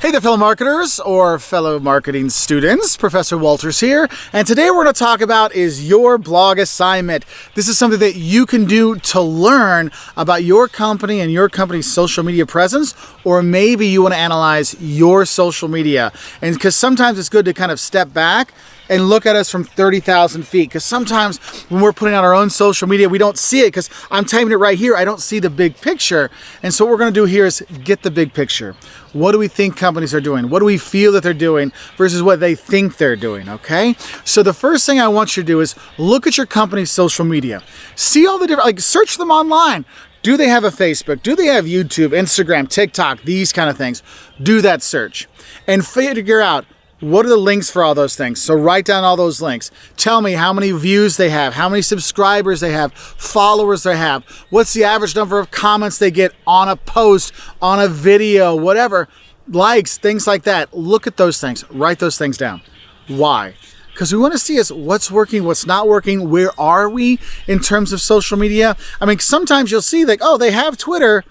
Hey there, fellow marketers or fellow marketing students. Professor Walters here, and today we're going to talk about is your blog assignment. This is something that you can do to learn about your company and your company's social media presence, or maybe you want to analyze your social media. And because sometimes it's good to kind of step back and look at us from 30,000 feet. Because sometimes when we're putting out our own social media, we don't see it because I'm typing it right here. I don't see the big picture. And so what we're going to do here is get the big picture. What do we think companies are doing? What do we feel that they're doing versus what they think they're doing, okay? So the first thing I want you to do is look at your company's social media. See all the different, like search them online. Do they have a Facebook? Do they have YouTube, Instagram, TikTok, these kind of things? Do that search and figure out what are the links for all those things. So write down all those links. Tell me how many views they have, how many subscribers they have, followers they have, what's the average number of comments they get on a post, on a video, whatever, likes, things like that. Look at those things. Write those things down. Why? Because we want to see is what's working, what's not working, where are we in terms of social media? I mean, sometimes you'll see like, oh, they have Twitter,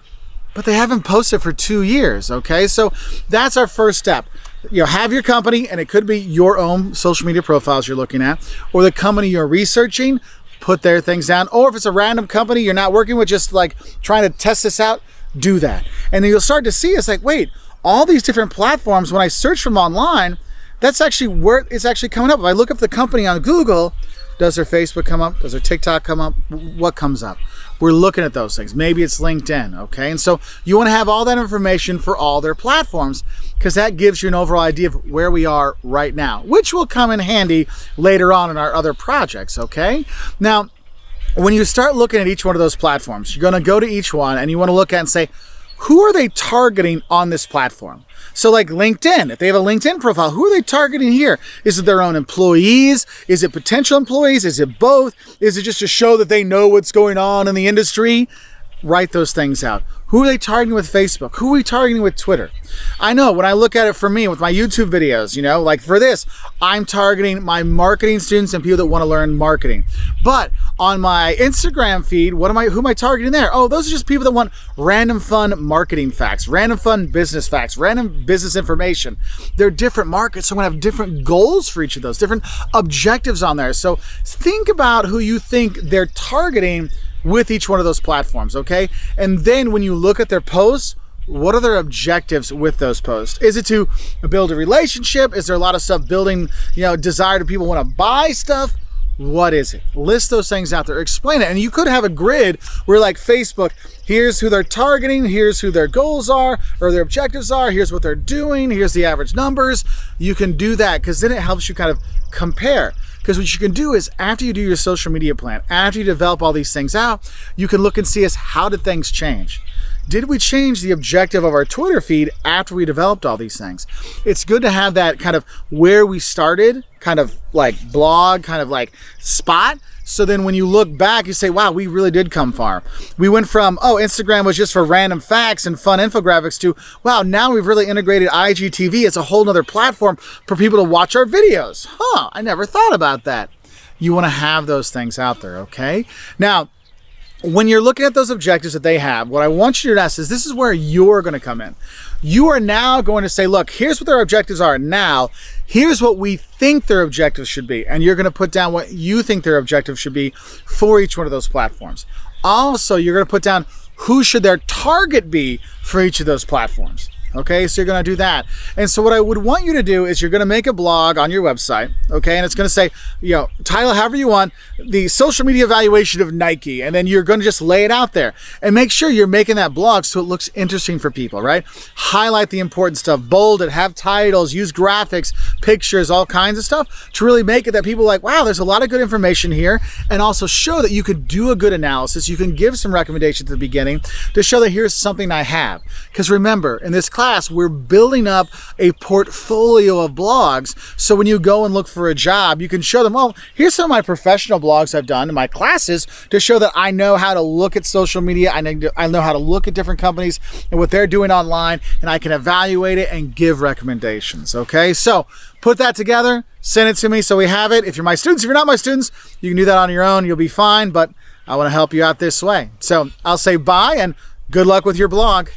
but they haven't posted for 2 years, okay? So that's our first step. You know, have your company, and it could be your own social media profiles you're looking at, or the company you're researching, put their things down. Or if it's a random company you're not working with, just like trying to test this out, do that. And then you'll start to see it's like, wait, all these different platforms, when I search from online, that's actually where it's actually coming up. If I look up the company on Google, does their Facebook come up? Does their TikTok come up? What comes up? We're looking at those things. Maybe it's LinkedIn, okay? And so you want to have all that information for all their platforms because that gives you an overall idea of where we are right now, which will come in handy later on in our other projects, okay? Now, when you start looking at each one of those platforms, you're going to go to each one and you want to look at and say, who are they targeting on this platform? So like LinkedIn, if they have a LinkedIn profile, who are they targeting here? Is it their own employees? Is it potential employees? Is it both? Is it just to show that they know what's going on in the industry? Write those things out. Who are they targeting with Facebook? Who are we targeting with Twitter? I know when I look at it for me with my YouTube videos, you know, like for this, I'm targeting my marketing students and people that want to learn marketing. But on my Instagram feed, who am I targeting there? Oh, those are just people that want random fun marketing facts, random fun business facts, random business information. They're different markets, so I'm gonna have different goals for each of those, different objectives on there. So think about who you think they're targeting with each one of those platforms, okay? And then when you look at their posts, what are their objectives with those posts? Is it to build a relationship? Is there a lot of stuff building, you know, desire to people want to buy stuff? What is it? List those things out there, explain it. And you could have a grid where like Facebook, here's who they're targeting, here's who their goals are, or their objectives are, here's what they're doing, here's the average numbers. You can do that because then it helps you kind of compare. Because what you can do is after you do your social media plan, after you develop all these things out, you can look and see how did things change? Did we change the objective of our Twitter feed after we developed all these things? It's good to have that kind of where we started, kind of like blog, kind of like spot. So then when you look back, you say, wow, we really did come far. We went from, oh, Instagram was just for random facts and fun infographics to, wow, now we've really integrated IGTV as a whole nother platform for people to watch our videos. Huh, I never thought about that. You want to have those things out there, okay? Now, when you're looking at those objectives that they have, what I want you to ask is this is where you're going to come in. You are now going to say, look, here's what their objectives are now. Here's what we think their objectives should be. And you're going to put down what you think their objectives should be for each one of those platforms. Also, you're going to put down who should their target be for each of those platforms. Okay, so you're going to do that. And so what I would want you to do is you're going to make a blog on your website, okay, and it's going to say, you know, title however you want, the social media evaluation of Nike, and then you're going to just lay it out there and make sure you're making that blog so it looks interesting for people, right? Highlight the important stuff, bold it, have titles, use graphics, pictures, all kinds of stuff to really make it that people are like, wow, there's a lot of good information here, and also show that you could do a good analysis. You can give some recommendations at the beginning to show that here's something I have. Because remember, in this class, we're building up a portfolio of blogs. So when you go and look for a job, you can show them, well, here's some of my professional blogs I've done in my classes to show that I know how to look at social media. I know how to look at different companies and what they're doing online, and I can evaluate it and give recommendations. Okay, so put that together, send it to me so we have it. If you're my students, if you're not my students, you can do that on your own. You'll be fine, but I want to help you out this way. So I'll say bye and good luck with your blog.